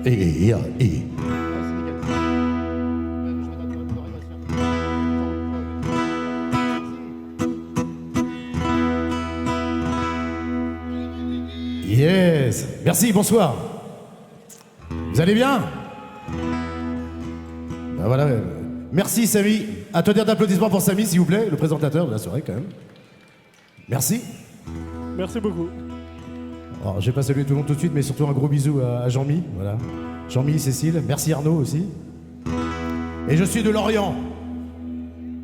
et. Yes. Merci, bonsoir. Vous allez bien? Ben voilà. Merci Samy. À tonnerre d'applaudissements pour Samy, s'il vous plaît, le présentateur de la soirée quand même. Merci. Merci beaucoup. Alors, je vais pas saluer tout le monde tout de suite, mais surtout un gros bisou à Jean-Mi. Voilà. Jean-Mi, Cécile. Merci Arnaud aussi. Et je suis de Lorient.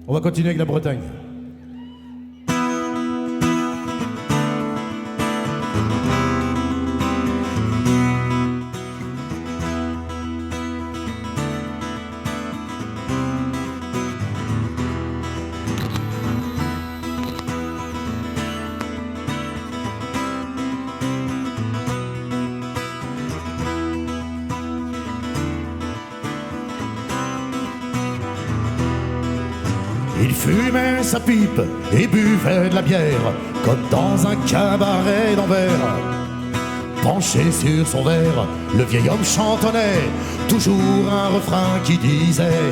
On va continuer avec la Bretagne. Il fumait sa pipe et buvait de la bière comme dans un cabaret d'Anvers. Penché sur son verre, le vieil homme chantonnait toujours un refrain qui disait: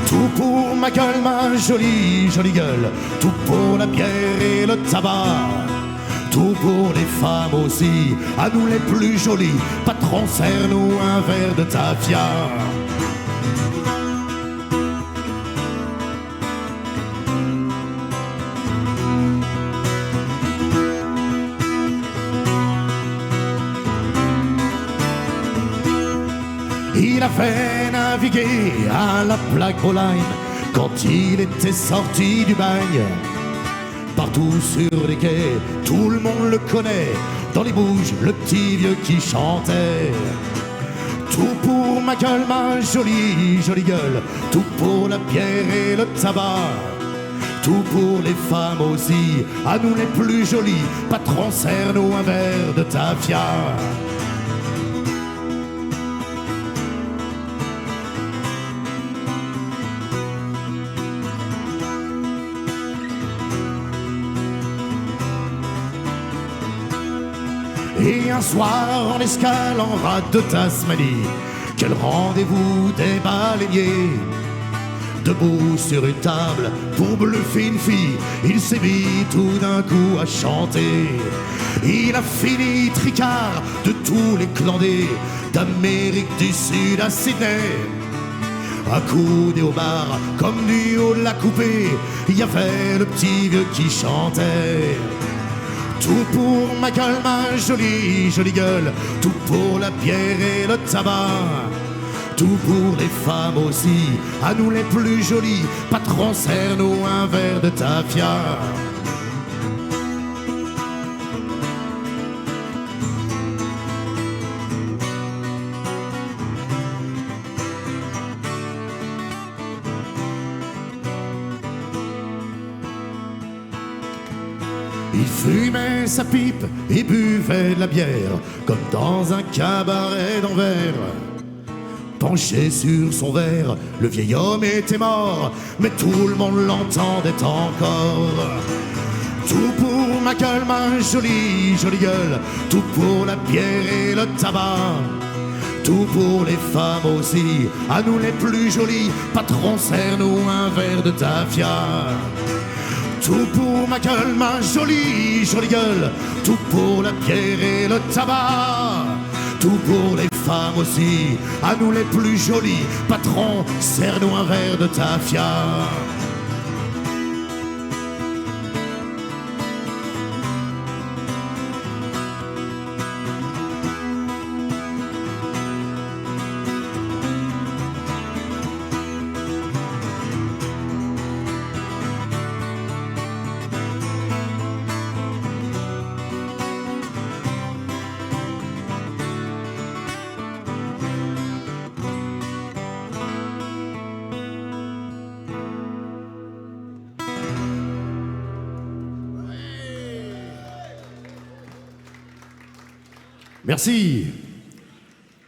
tout pour ma gueule, ma jolie, jolie gueule, tout pour la bière et le tabac, tout pour les femmes aussi, à nous les plus jolies, patron, serre-nous un verre de tafia. Il avait navigué à la plaque Broline quand il était sorti du bagne. Partout sur les quais, tout le monde le connaît. Dans les bouges, le petit vieux qui chantait: tout pour ma gueule, ma jolie, jolie gueule, tout pour la bière et le tabac, tout pour les femmes aussi, à nous les plus jolies, patron, serre-nous un verre de tafia. Et un soir en escale en rade de Tasmanie, quel rendez-vous des baleiniers. Debout sur une table pour bluffer une fille, il s'est mis tout d'un coup à chanter. Il a fini tricard de tous les clandés d'Amérique du Sud à Sydney. Accoudé au bar comme du haut de la coupée, il y avait le petit vieux qui chantait: tout pour ma gueule, ma jolie, jolie gueule, tout pour la bière et le tabac, tout pour les femmes aussi, à nous les plus jolies, patron, serre-nous un verre de tafia. Il fumait sa pipe et buvait de la bière comme dans un cabaret d'Anvers. Penché sur son verre, le vieil homme était mort, mais tout le monde l'entendait encore. Tout pour ma gueule, ma jolie, jolie gueule, tout pour la bière et le tabac, tout pour les femmes aussi, à nous les plus jolies, patron, serre-nous un verre de tafia. Tout pour ma gueule, ma jolie, jolie gueule, tout pour la bière et le tabac, tout pour les femmes aussi, à nous les plus jolies, patron, serre-nous un verre de tafia. Merci.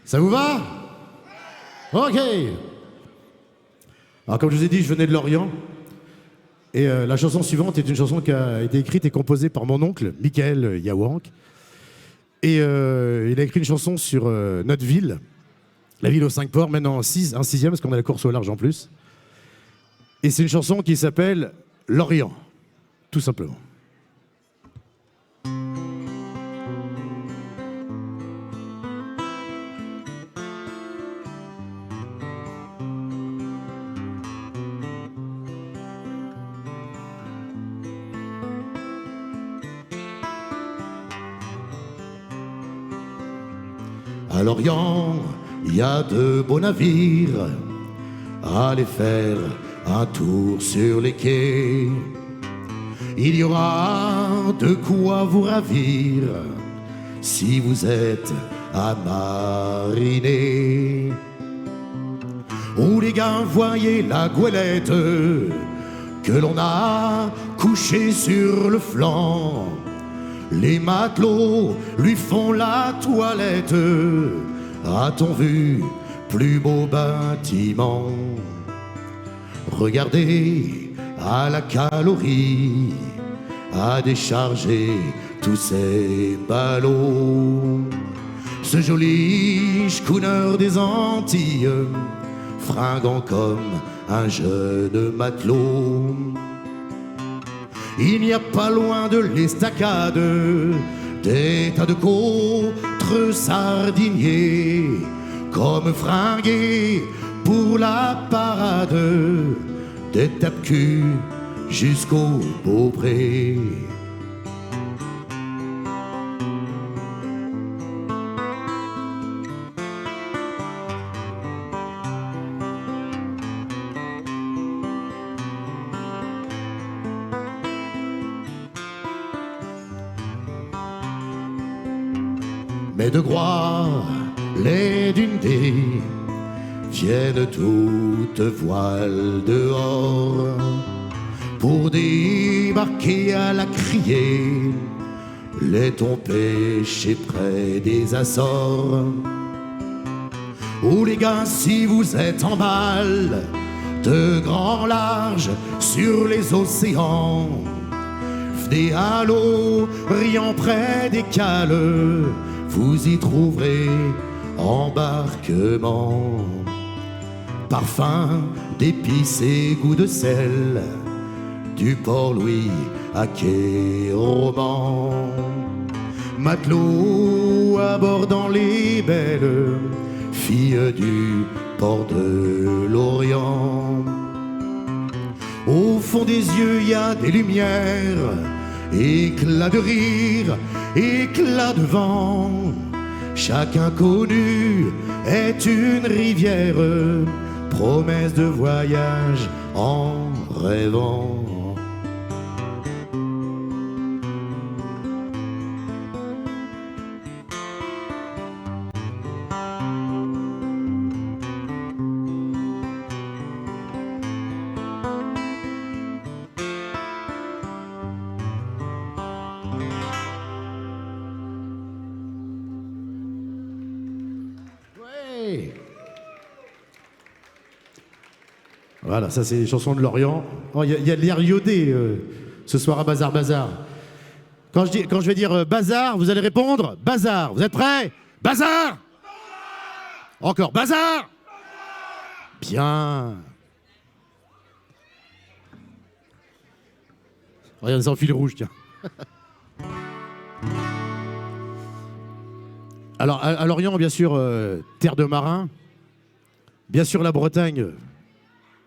Ça vous va? Ok. Alors comme je vous ai dit, je venais de Lorient. Et la chanson suivante est une chanson qui a été écrite et composée par mon oncle, Michael Yawank. Et il a écrit une chanson sur notre ville, la ville aux 5 ports, maintenant un sixième, parce qu'on a la course au large en plus. Et c'est une chanson qui s'appelle L'Orient, tout simplement. À Lorient, il y a de beaux navires. Allez faire un tour sur les quais. Il y aura de quoi vous ravir si vous êtes à mariner. Oh les gars, voyez la goélette que l'on a couchée sur le flanc. Les matelots lui font la toilette. A-t-on vu plus beau bâtiment? Regardez à la calorie, à décharger tous ces ballots. Ce joli schooner des Antilles, fringant comme un jeune matelot. Il n'y a pas loin de l'estacade des tas de contre-sardiniers, comme fringués pour la parade, des tape-culs jusqu'au Beaupré. Mais de Groix, les dunes des viennent toutes voiles dehors pour débarquer à la criée, les thons pêchés près des Açores. Ou les gars, si vous êtes en balle de grand large sur les océans, venez à l'eau, riant près des cales, vous y trouverez embarquement. Parfum d'épices et goût de sel, du Port-Louis à Quai-Roman. Matelot abordant les belles filles du port de l'Orient. Au fond des yeux, il y a des lumières, éclat de rire, éclat de vent. Chaque inconnu est une rivière, promesse de voyage en rêvant. Voilà, ça c'est les chansons de Lorient. Oh, y a de l'air iodé ce soir à Bazar Bazar. Quand je vais dire Bazar, vous allez répondre Bazar. Vous êtes prêts? Bazar. Encore Bazar. Bien. Regardez ça en fil rouge, tiens. Alors, à Lorient, bien sûr, terre de marins. Bien sûr, la Bretagne.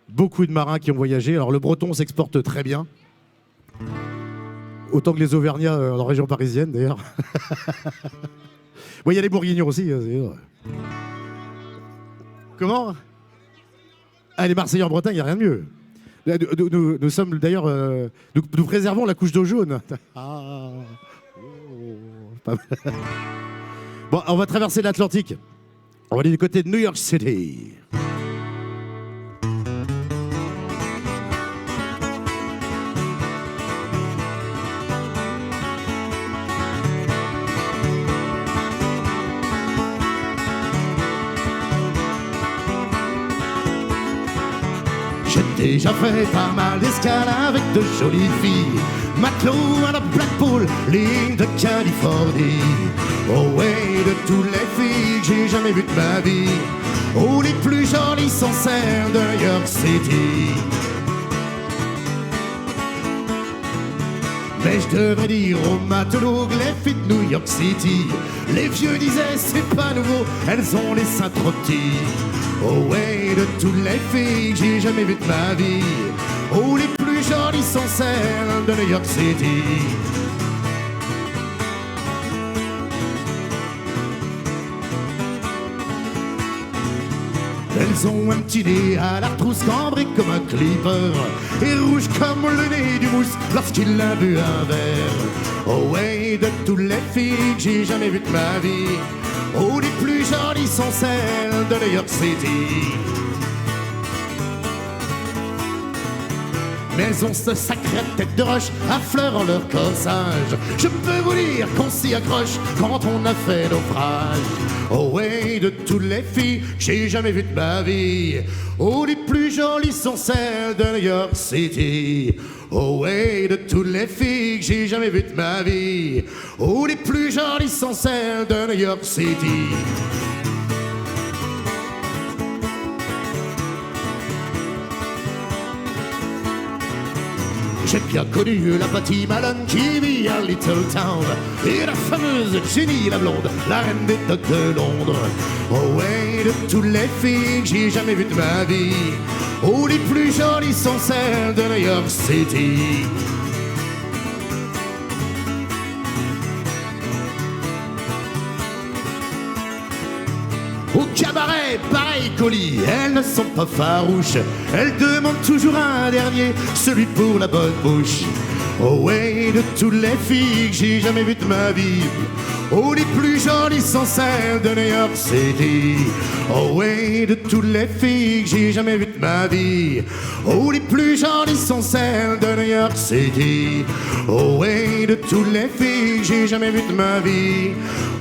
Beaucoup de marins qui ont voyagé. Alors le breton s'exporte très bien. Autant que les Auvergnats dans la région parisienne d'ailleurs. Bon, il y a les Bourguignons aussi. Comment? Ah, les Marseillais en Bretagne, il n'y a rien de mieux. Nous sommes d'ailleurs... nous préservons la couche d'eau jaune. Ah. Oh. Bon, on va traverser l'Atlantique. On va aller du côté de New York City. J'ai déjà fait pas mal d'escales avec de jolies filles. Matelot à la Blackpool, ligne de Californie. Oh ouais, de toutes les filles que j'ai jamais vues de ma vie. Oh, les plus jolies sont celles de New York City. Mais je devrais dire aux matelots que les filles de New York City, les vieux disaient c'est pas nouveau, elles ont les seins trop petits. Oh ouais, de toutes les filles que j'ai jamais vues de ma vie, oh les plus jolies sont celles de New York City. Elles ont un petit nez à la trousse cambré comme un clipper et rouge comme le nez du mousse lorsqu'il a bu un verre. Oh ouais, de toutes les filles que j'ai jamais vues de ma vie, oh les plus jolies sont celles de New York City. Mais elles ont ce sacré tête de roche à fleurs en leur corsage. Je peux vous dire qu'on s'y accroche quand on a fait naufrage. Oh ouais, de toutes les filles que j'ai jamais vues de ma vie, oh les plus jolies sont celles de New York City. Oh ouais, de toutes les filles que j'ai jamais vues de ma vie, oh les plus jolies sont celles de New York City. J'ai bien connu la Patty Malone qui vit à Little Town et la fameuse Jenny la blonde, la reine des docks de Londres. Oh ouais, de toutes les filles que j'ai jamais vues de ma vie, oh les plus jolies sont celles de New York City. Au cabaret, pareil colis, elles ne sont pas farouches. Elles demandent toujours un dernier, celui pour la bonne bouche. Oh ouais, de toutes les filles que j'ai jamais vues de ma vie, oh les plus jolies sont celles de New York City. Oh ouais, de toutes les filles que j'ai jamais vues de ma vie, oh les plus jolies sont celles de New York City. Oh ouais, de toutes les filles que j'ai jamais vues de ma vie,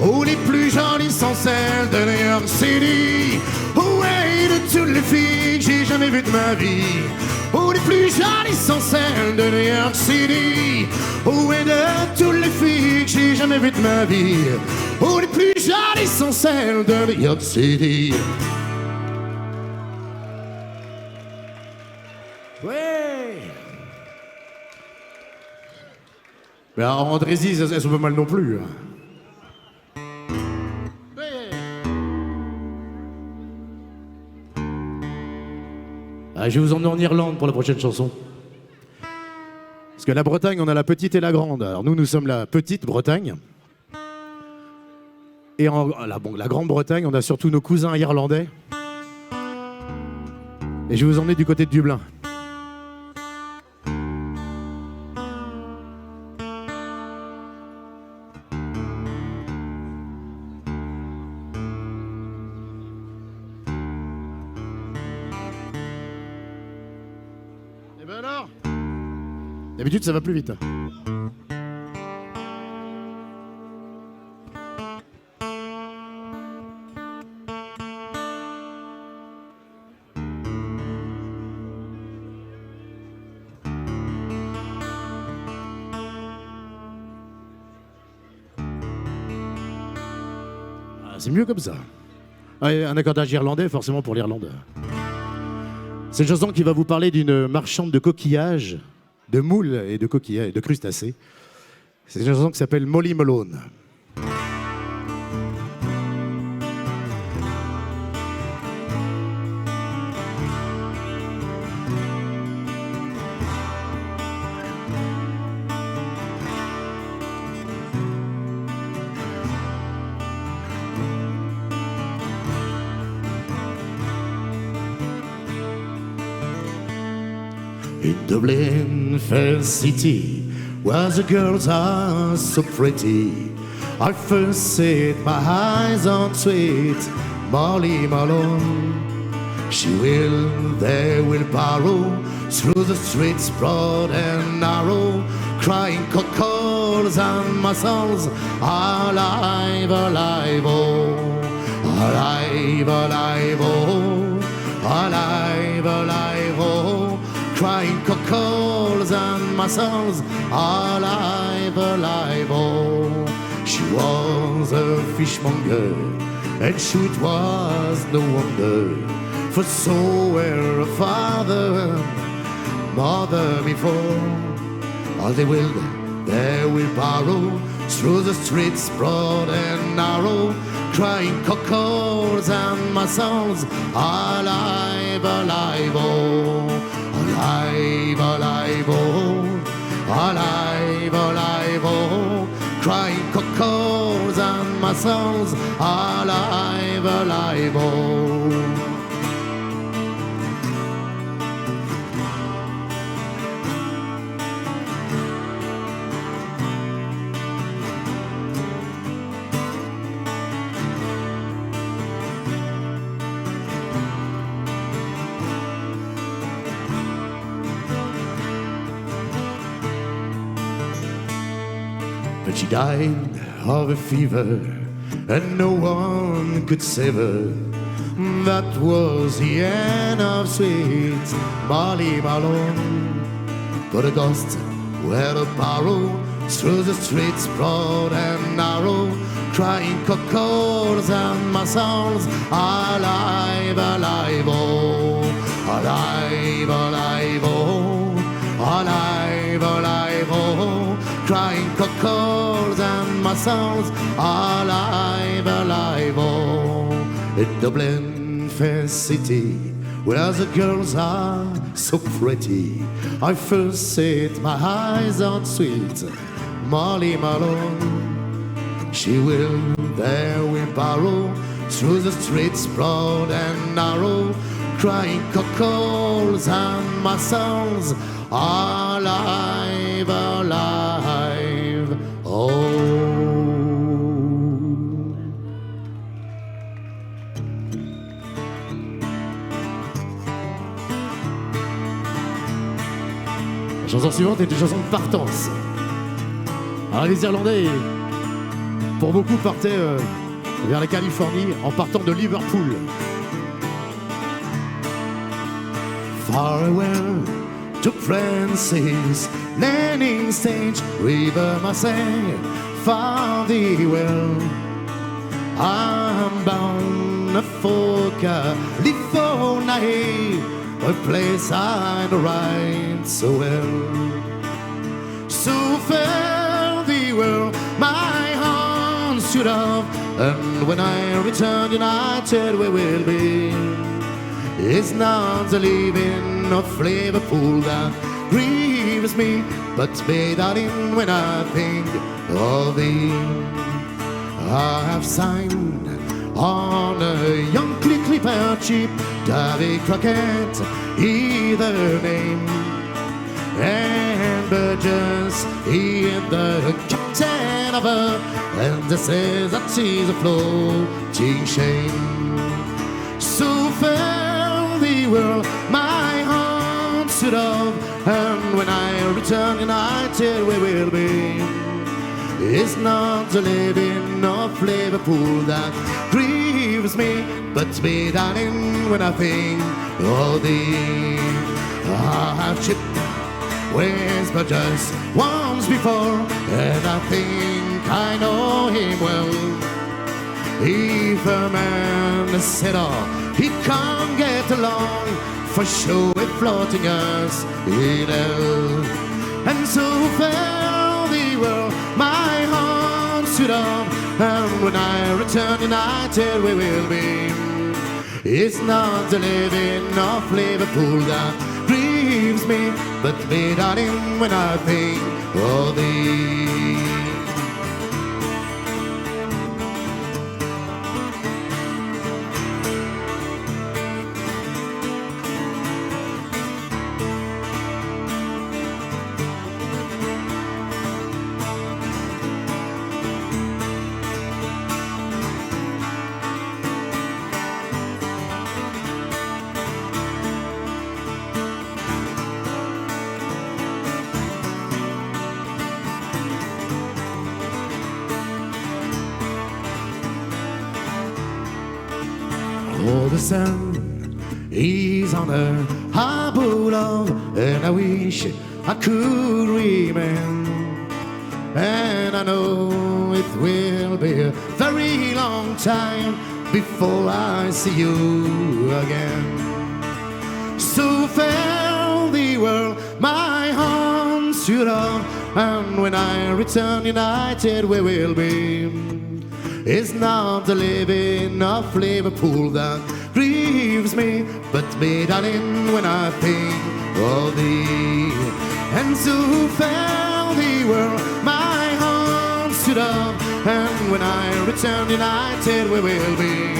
oh les plus jolies sont celles de New York City. Oh ouais, de toutes les filles que j'ai jamais vues de ma vie, oh les plus jolies sont celles de New York City. Oh et de toutes les filles que j'ai jamais vues de ma vie, oh les plus jolies sont celles de New York City. Ouais. Mais alors, Andrézy, elles sont pas mal non plus. Ah, je vais vous emmener en Irlande pour la prochaine chanson. Parce que la Bretagne, on a la petite et la grande. Alors nous sommes la petite Bretagne. Et la Grande-Bretagne, on a surtout nos cousins irlandais. Et je vais vous emmener du côté de Dublin. Et ben alors, d'habitude ça va plus vite. C'est mieux comme ça. Un accordage irlandais, forcément pour l'Irlande. C'est une chanson qui va vous parler d'une marchande de coquillages, de moules et de coquillages, de crustacés. C'est une chanson qui s'appelle Molly Malone. In Dublin, fair city, where the girls are so pretty, I first set my eyes on sweet Molly Malone. She they will borrow through the streets broad and narrow, crying cockles and mussels, alive, alive, oh, alive, alive, oh, alive, alive, oh. Crying cockles and and muscles, alive, alive, oh. She was a fishmonger, and shoot was no wonder, for so were a father and mother before. All they will borrow through the streets broad and narrow, crying cockles and mussels, alive, alive, oh, alive, alive, oh, alive, alive, oh, crying cockles and mussels, alive, alive, oh. But she died of a fever, and no one could save her. That was the end of sweet Molly Malone. But a ghost where a barrow through the streets broad and narrow, crying cockles and mussels, alive, alive, oh, alive, alive, oh, alive, alive, oh, crying cockles and mussels, alive, alive, oh. In Dublin, fair city, where the girls are so pretty, I first set my eyes on sweet Molly Malone. She will borrow through the streets broad and narrow, crying cockles and mussels, alive, alive, oh. La chanson suivante est une chanson de partance. Alors les Irlandais, pour beaucoup, partaient vers la Californie en partant de Liverpool. Farewell to Francis, landing stage, River Marseille, far thee well. I'm bound for California, a place I know right so well. So fare thee well, my heart stood up, and when I return united we will be. It's not the living of Liverpool that grieves me, but me darling when I think of thee. I have signed on a young clipper cheap, Davy Crockett, either name, and Burgess, he is the captain of her, and this is that she's a floating shame. So fare thee well, my heart stood up, and when I return united we will be. It's not the living of Liverpool that grieves me, but me darling when I think of thee. I have chipped with Burgess once before, and I think I know him well. If a man said, oh, he can't get along, for sure with floating us in hell. And so fare thee well, my heart stood up, and when I return united we will be. It's not the living of Liverpool that grieves me, but me darling when I think of thee. Oh, the sun is on a harbor love, and I wish I could remain. And I know it will be a very long time before I see you again. So fare thee well, my heart stood on, and when I return united we will be. It's not the living of Liverpool that grieves me, but me, darling, when I think of thee. And so fare thee well, my heart stood up, and when I return united we will be.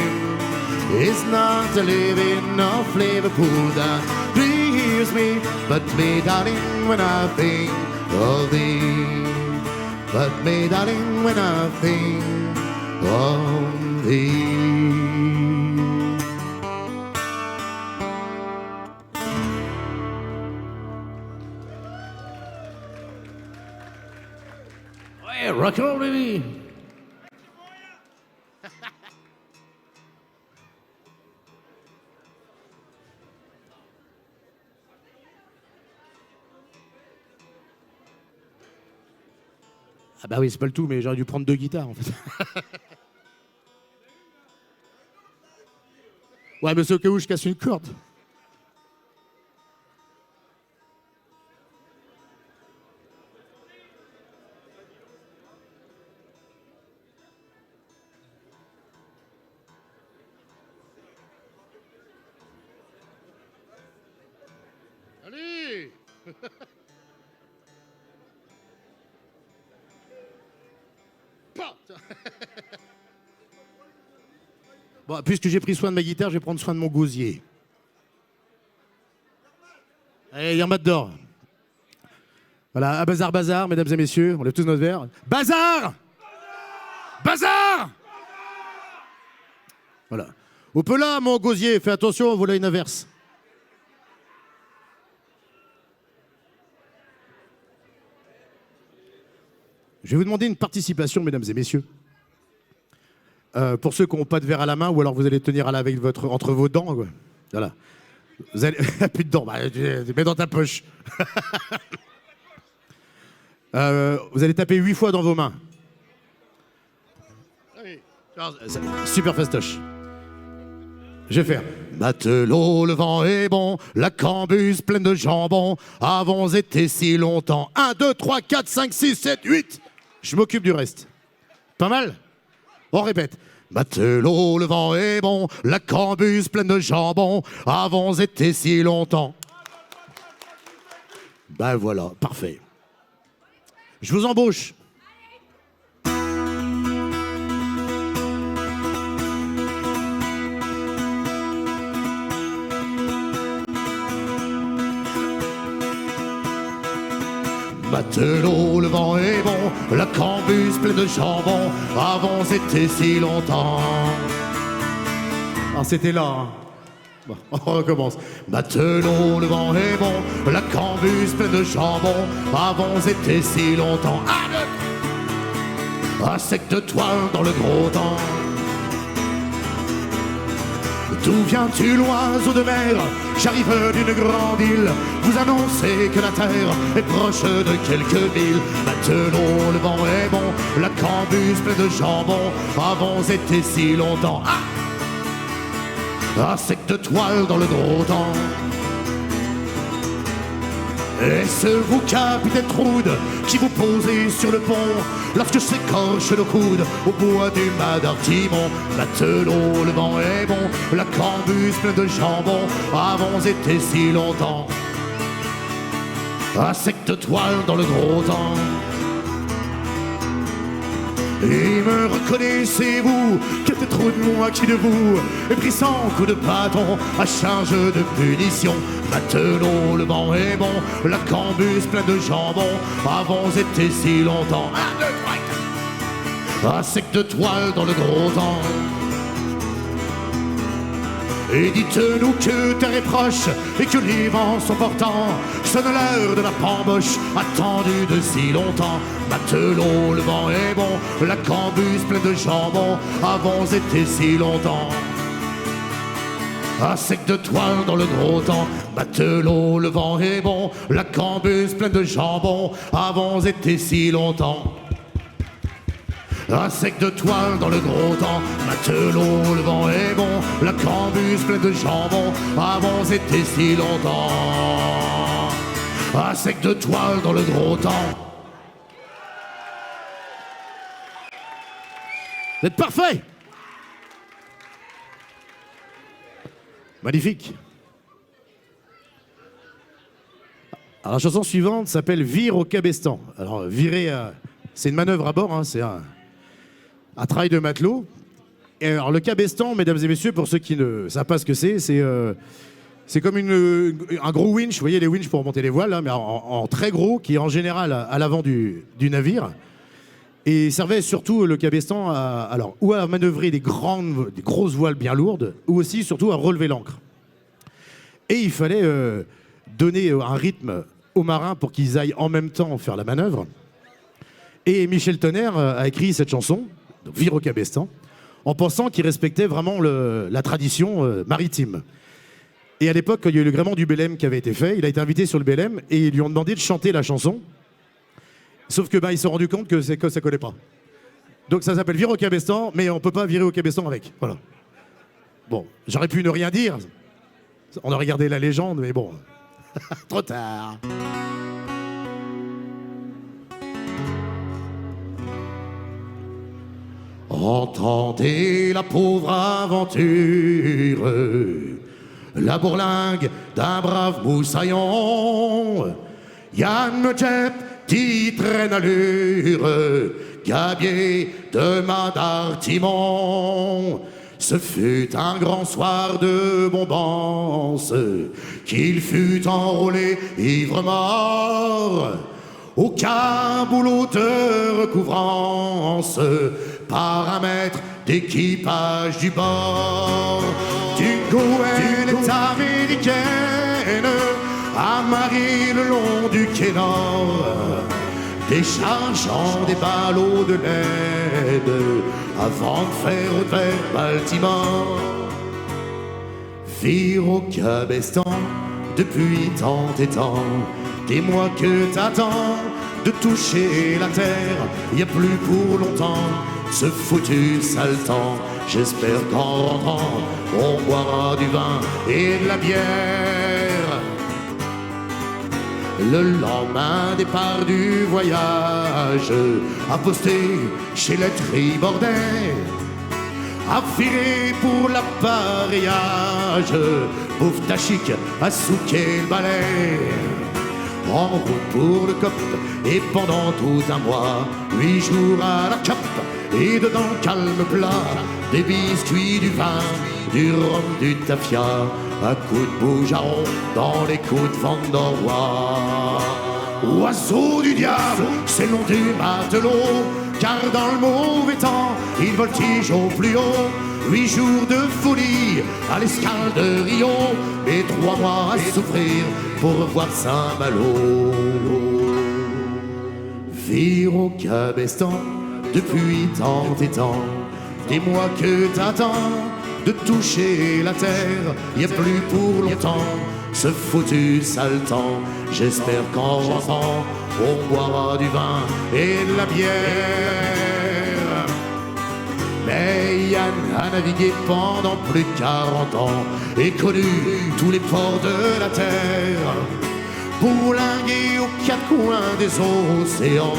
It's not the living of Liverpool that grieves me, but me, darling, when I think of thee. But me, darling, when I think of thee. Ouais, rock and roll, baby. Ah bah oui, c'est pas le tout, mais j'aurais dû prendre 2 guitares, en fait. Ouais, mais c'est au cas où je casse une corde. Allez. Bon, puisque j'ai pris soin de ma guitare, je vais prendre soin de mon gosier. Allez, Yermat d'or. Voilà, à bazar, bazar, mesdames et messieurs, on lève tous notre verre. Bazar! Bazar! Voilà. Au peu là, mon gosier, fais attention, voilà une averse. Je vais vous demander une participation, mesdames et messieurs. Pour ceux qui n'ont pas de verre à la main, ou alors vous allez tenir avec entre vos dents. Quoi. Voilà. Vous allez... plus de dents, bah, mets dans ta poche. Vous allez taper 8 fois dans vos mains. Super fastoche. Je vais faire. Matelot, le vent est bon, la cambuse pleine de jambon, avons été si longtemps. 1, 2, 3, 4, 5, 6, 7, 8. Je m'occupe du reste. Pas mal? On répète. Matelot, le vent est bon, la cambuse pleine de jambon, avons été si longtemps. Ben voilà, parfait. Je vous embauche. Matelot, le vent est bon, la cambuse pleine de jambon, avons été si longtemps. Ah, c'était là, hein. Bon, on recommence. Matelot, le vent est bon, la cambuse pleine de jambon, avons été si longtemps. Un sec de toile dans le gros temps. D'où viens-tu, l'oiseau de mer? J'arrive d'une grande île. Vous annoncez que la terre est proche de quelques milles. Matelot, le vent est bon, la cambuse pleine de jambon, avons été si longtemps. Un sec de toile dans le gros temps. Est-ce vous, capitaine Troude, qui vous posez sur le pont lorsque s'écorche le coude au bois du mât d'Artimon? Matelot, le vent est bon, la cambuse pleine de jambon, avons été si longtemps. Un sec de toile dans le gros temps. Et me reconnaissez-vous, capitaine Troude, moi qui de vous ai pris 100 coups de bâton à charge de punition? Matelot, le vent est bon, la cambuse pleine de jambon, avons été si longtemps. 1, 2, 3, 4. Un sec de toile dans le gros temps. Et dites-nous que terre est proche et que les vents sont portants. Sonne l'heure de la pamboche, attendue de si longtemps. Matelot, le vent est bon, la cambuse pleine de jambon, avons été si longtemps. À sec de toile dans le gros temps, matelot, le vent est bon, la cambuse pleine de jambon, avons été si longtemps. À sec de toile dans le gros temps, matelot, le vent est bon, la cambuse pleine de jambon, avons été si longtemps. À sec de toile dans le gros temps. Vous êtes parfait. Magnifique. Alors la chanson suivante s'appelle Vire au cabestan. Alors virer, c'est une manœuvre à bord, hein, c'est un travail de matelot. Et alors le cabestan, mesdames et messieurs, pour ceux qui ne savent pas ce que c'est comme un gros winch, vous voyez les winches pour remonter les voiles, là, mais en très gros, qui est en général à l'avant du navire. Et il servait surtout le cabestan ou à manœuvrer des grosses voiles bien lourdes, ou aussi surtout à relever l'ancre. Et il fallait donner un rythme aux marins pour qu'ils aillent en même temps faire la manœuvre. Et Michel Tonnerre a écrit cette chanson, donc Vire au cabestan, en pensant qu'il respectait vraiment la tradition maritime. Et à l'époque, quand il y a eu le gréement du Bélem qui avait été fait, il a été invité sur le Bélem et ils lui ont demandé de chanter la chanson. Sauf que il s'est rendu compte que ça ne collait pas. Donc ça s'appelle Vire au cabestan, mais on ne peut pas virer au cabestan avec. Voilà. Bon, j'aurais pu ne rien dire. On aurait regardé la légende, mais bon. Trop tard. Entendez la pauvre aventure, la bourlingue d'un brave moussaillon. Yann Mejep qui traîne à l'ure, gabier de Madartimon. Ce fut un grand soir de bombance qu'il fut enrôlé ivre-mort au caboulot de recouvrance par un maître d'équipage du bord. D'une goélette américaine amarrée le long du quai nord, déchargeant des ballots de l'aide avant de faire route vers Baltimore. Vire au cabestan depuis tant et tant, des mois que t'attends de toucher la terre, y a plus pour longtemps ce foutu sale temps. J'espère qu'en rentrant on boira du vin et de la bière. Le lendemain départ du voyage, à poster chez les tribordais, à virer pour l'appareillage, pauvre Tachic à souquer le balai. En route pour le COP, et pendant tout un mois, 8 jours à la cape, et dedans calme plat, des biscuits, du vin, du rhum, du tafia, à coups de bougeron dans les coups de vent d'envoi. Oiseau du diable, c'est le nom du matelot, car dans le mauvais temps, il voltige au plus haut. 8 jours de folie à l'escale de Rio, et 3 mois à souffrir pour revoir Saint-Malo. Vire au cabestan depuis tant et tant, des mois que t'attends de toucher la terre, y a plus pour longtemps ce foutu sale temps. J'espère qu'en rentrant on boira du vin et de la bière. Mais Yann a navigué pendant plus de 40 ans et connu tous les ports de la terre, bourlingué aux 4 coins des océans,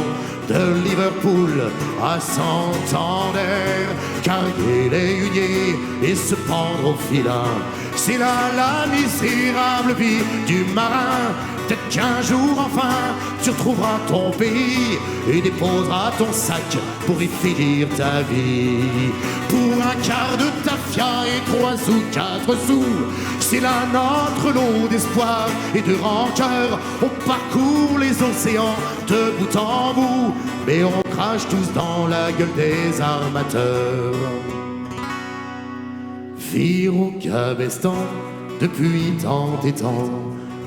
de Liverpool à Santander, carguer les huniers et se prendre au filin. C'est là la misérable vie du marin. Peut-être qu'un jour enfin tu retrouveras ton pays et déposeras ton sac pour y finir ta vie. Pour un quart de tafia et 3 ou 4 sous, c'est là notre lot d'espoir et de rancœur. On parcourt les océans de bout en bout, mais on crache tous dans la gueule des armateurs. Vire au cabestan depuis tant et tant,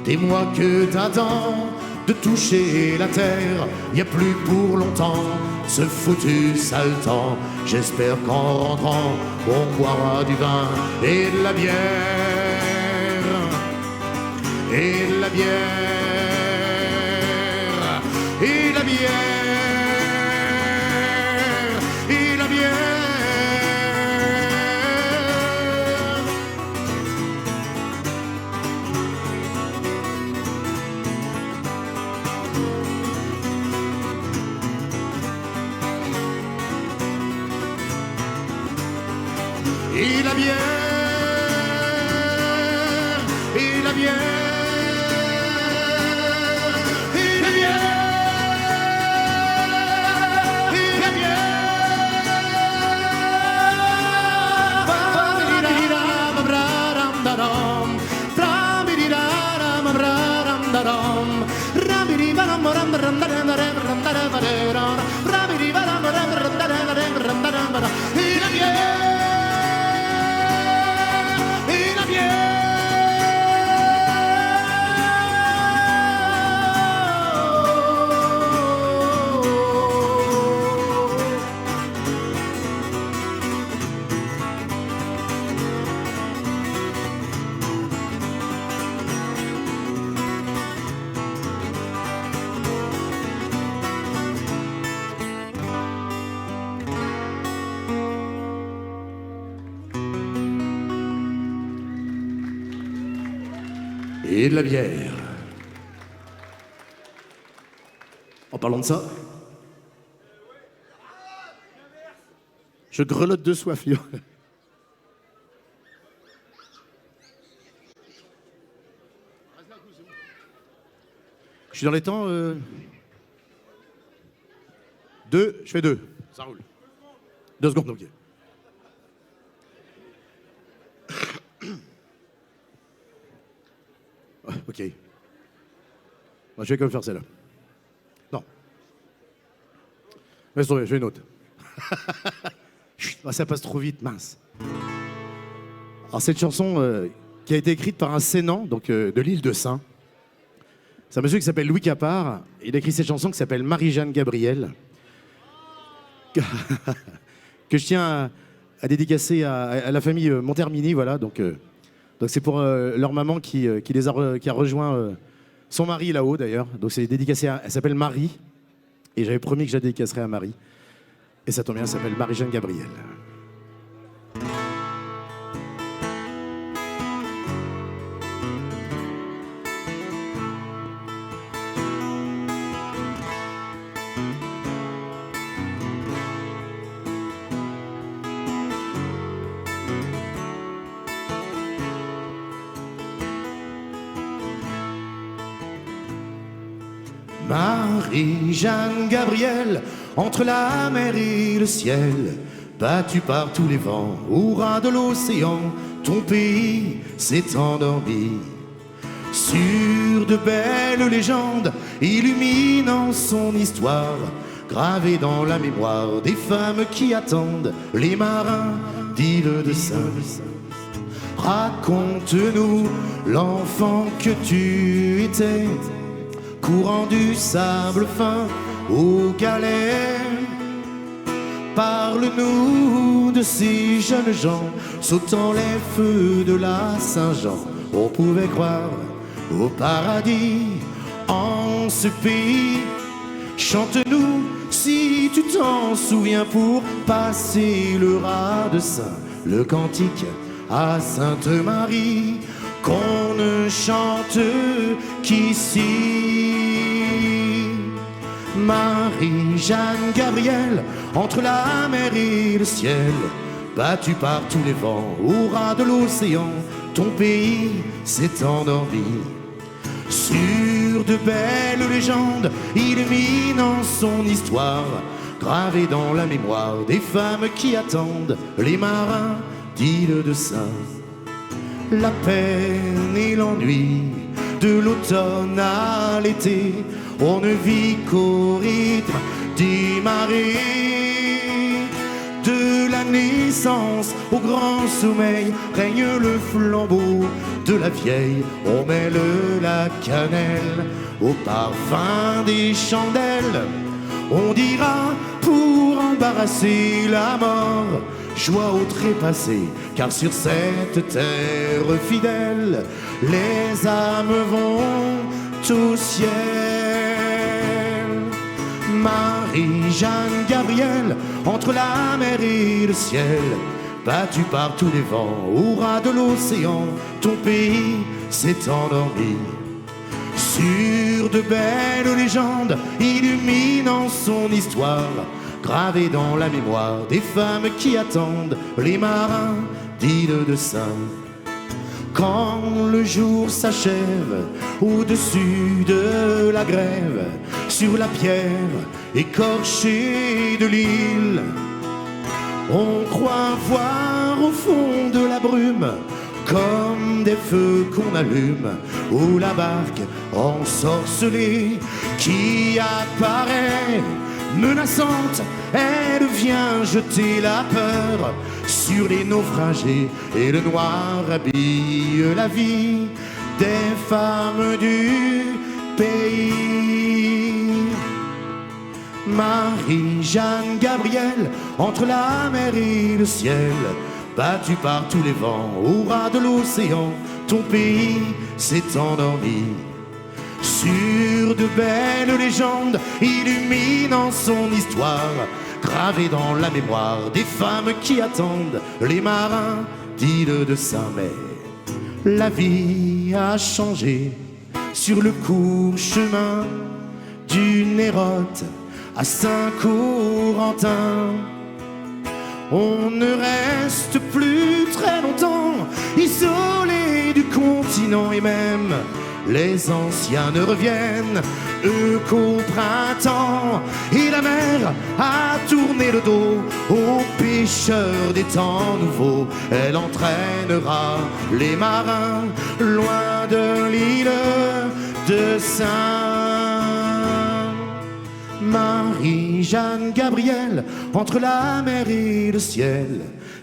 des mois que t'attends de toucher la terre, y a plus pour longtemps ce foutu sale temps. J'espère qu'en rentrant, on boira du vin et de la bière. Et de la bière. Et la bière. Et la bière. Et la bière, et la bière, et la bière, et la bière. Et la bière. Et de la bière. En parlant de ça, je grelotte de soif. Je suis dans les temps. Deux, je fais deux. Ça roule. 2 secondes, ok. Ok. Moi, je vais quand même faire celle-là. Non. Laisse tomber, je fais une autre. Ça passe trop vite, mince. Alors, cette chanson qui a été écrite par un Sénan, donc de l'île de Saint. C'est un monsieur qui s'appelle Louis Capard. Il a écrit cette chanson qui s'appelle Marie-Jeanne Gabriel. Que je tiens à dédicacer à la famille Montermini, voilà. Donc c'est pour leur maman qui a rejoint son mari là-haut d'ailleurs. Donc c'est dédicacé elle s'appelle Marie. Et j'avais promis que je la dédicacerais à Marie. Et ça tombe bien, elle s'appelle Marie-Jeanne Gabriel. Marie-Jeanne Gabriel, entre la mer et le ciel, battue par tous les vents, au ras de l'océan, ton pays s'est endormi. Sur de belles légendes, illuminant son histoire, gravée dans la mémoire des femmes qui attendent les marins d'île de Saint. Raconte-nous l'enfant que tu étais, courant du sable fin aux galets. Parle-nous de ces jeunes gens sautant les feux de la Saint-Jean. On pouvait croire au paradis en ce pays. Chante-nous si tu t'en souviens pour passer le raz de Saint, le cantique à Sainte Marie qu'on ne chante qu'ici. Marie-Jeanne Gabriel, entre la mer et le ciel, battue par tous les vents, au ras de l'océan, ton pays s'est endormi. Sur de belles légendes, illuminant son histoire, gravée dans la mémoire des femmes qui attendent les marins d'île de Saint. La peine et l'ennui de l'automne à l'été, on ne vit qu'au rythme des marées. De la naissance au grand sommeil règne le flambeau de la vieille. On mêle la cannelle au parfum des chandelles. On dira pour embarrasser la mort. Joie au trépassé, car sur cette terre fidèle, les âmes vont au ciel. Marie-Jeanne Gabrielle, entre la mer et le ciel, battue par tous les vents, au ras de l'océan, ton pays s'est endormi. Sur de belles légendes, illuminant son histoire, gravée dans la mémoire des femmes qui attendent les marins d'île de Sein. Quand le jour s'achève, au-dessus de la grève, sur la pierre écorchée de l'île, on croit voir au fond de la brume, comme des feux qu'on allume, ou la barque ensorcelée qui apparaît menaçante. Elle vient jeter la peur sur les naufragés, et le noir habille la vie des femmes du pays. Marie-Jeanne Gabrielle, entre la mer et le ciel, battue par tous les vents, au ras de l'océan, ton pays s'est endormi. Sur de belles légendes, illuminant son histoire, gravée dans la mémoire des femmes qui attendent les marins d'île de Saint-Mer. La vie a changé sur le court chemin du Nérote à Saint-Corentin. On ne reste plus très longtemps isolé du continent, et même les anciens ne reviennent, eux, qu'au printemps. Et la mer a tourné le dos aux pêcheurs des temps nouveaux. Elle entraînera les marins loin de l'île de Sein. Marie-Jeanne Gabrielle, entre la mer et le ciel,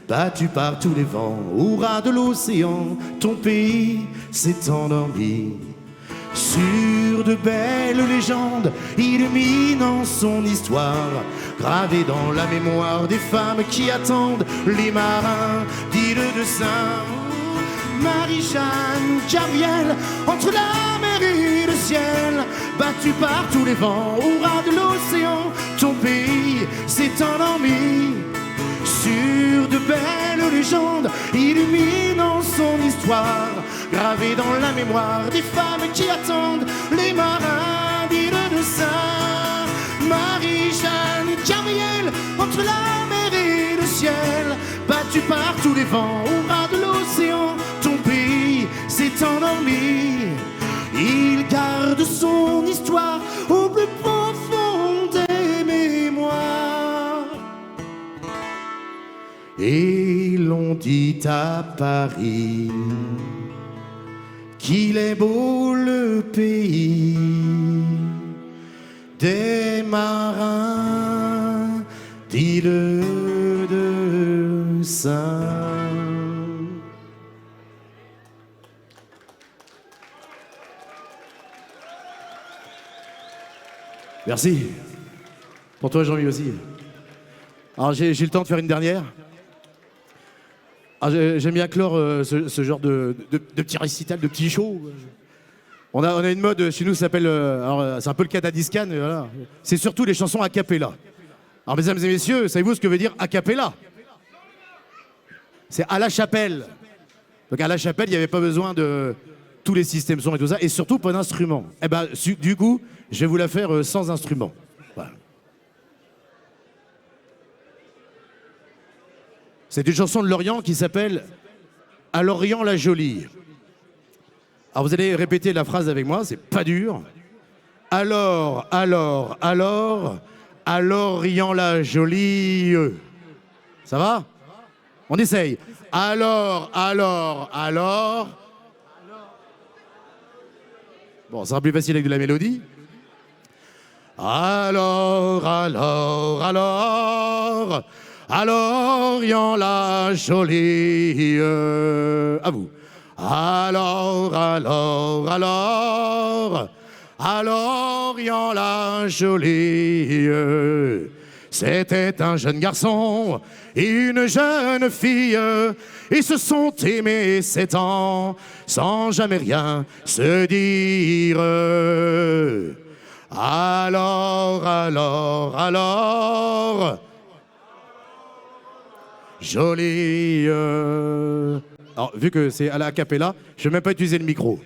battue par tous les vents, au ras de l'océan, ton pays s'est endormi. Sur de belles légendes, illuminant son histoire, gravée dans la mémoire des femmes qui attendent les marins d'île de Sein. Marie-Jeanne Gabrielle, entre la mer et le ciel, battue par tous les vents, au ras de l'océan, ton pays s'est endormi. Sur de belles légendes, illuminant son histoire, gravée dans la mémoire des femmes qui attendent les marins d'île de Sein. Marie-Jeanne Gabrielle, entre la mer et le ciel, battue par tous les vents, au ras de l'océan, ton pays s'est endormi. Il garde son histoire au plus profond des mémoires. Et l'on dit à Paris qu'il est beau le pays des marins d'île de Sein. Merci. Pour toi, Jean-Mi, aussi. Alors, j'ai le temps de faire une dernière. J'aime bien clore ce genre de petits récitals, de petits shows. On a une mode chez nous, ça s'appelle... c'est un peu le cas d'Adiscan. Voilà. C'est surtout les chansons a cappella. Alors, mesdames et messieurs, savez-vous ce que veut dire a cappella? C'est à la chapelle. Donc, à la chapelle, il n'y avait pas besoin de tous les systèmes son et tout ça, et surtout pas d'instrument. Eh ben, du coup, je vais vous la faire sans instrument. Voilà. C'est une chanson de Lorient qui s'appelle « À Lorient la jolie ». Alors vous allez répéter la phrase avec moi, c'est pas dur. Alors, à Lorient la jolie. Ça va? On essaye. Alors. Bon, ça sera plus facile avec de la mélodie. Alors, à Lorient la jolie. À vous. Alors, à Lorient la jolie. C'était un jeune garçon et une jeune fille. Ils se sont aimés 7 ans sans jamais rien se dire. Alors, joli. Alors, vu que c'est à la cappella, je ne vais même pas utiliser le micro.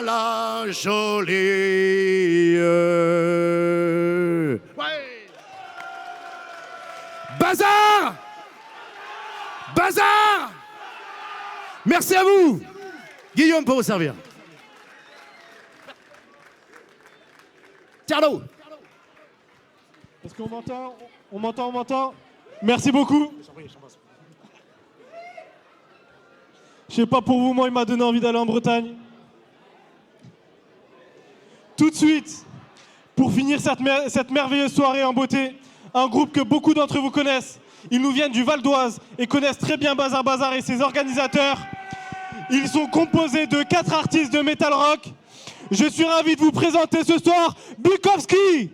La jolie. Ouais. Bazar. Bazar. Merci à vous. Guillaume pour vous servir. Carlo. Est-ce qu'on m'entend? On m'entend? Merci beaucoup. Je sais pas pour vous, moi il m'a donné envie d'aller en Bretagne. Tout de suite, pour finir cette merveilleuse soirée en beauté, un groupe que beaucoup d'entre vous connaissent. Ils nous viennent du Val d'Oise et connaissent très bien Bazar Bazar et ses organisateurs. Ils sont composés de 4 artistes de metal rock. Je suis ravi de vous présenter ce soir Bukowski.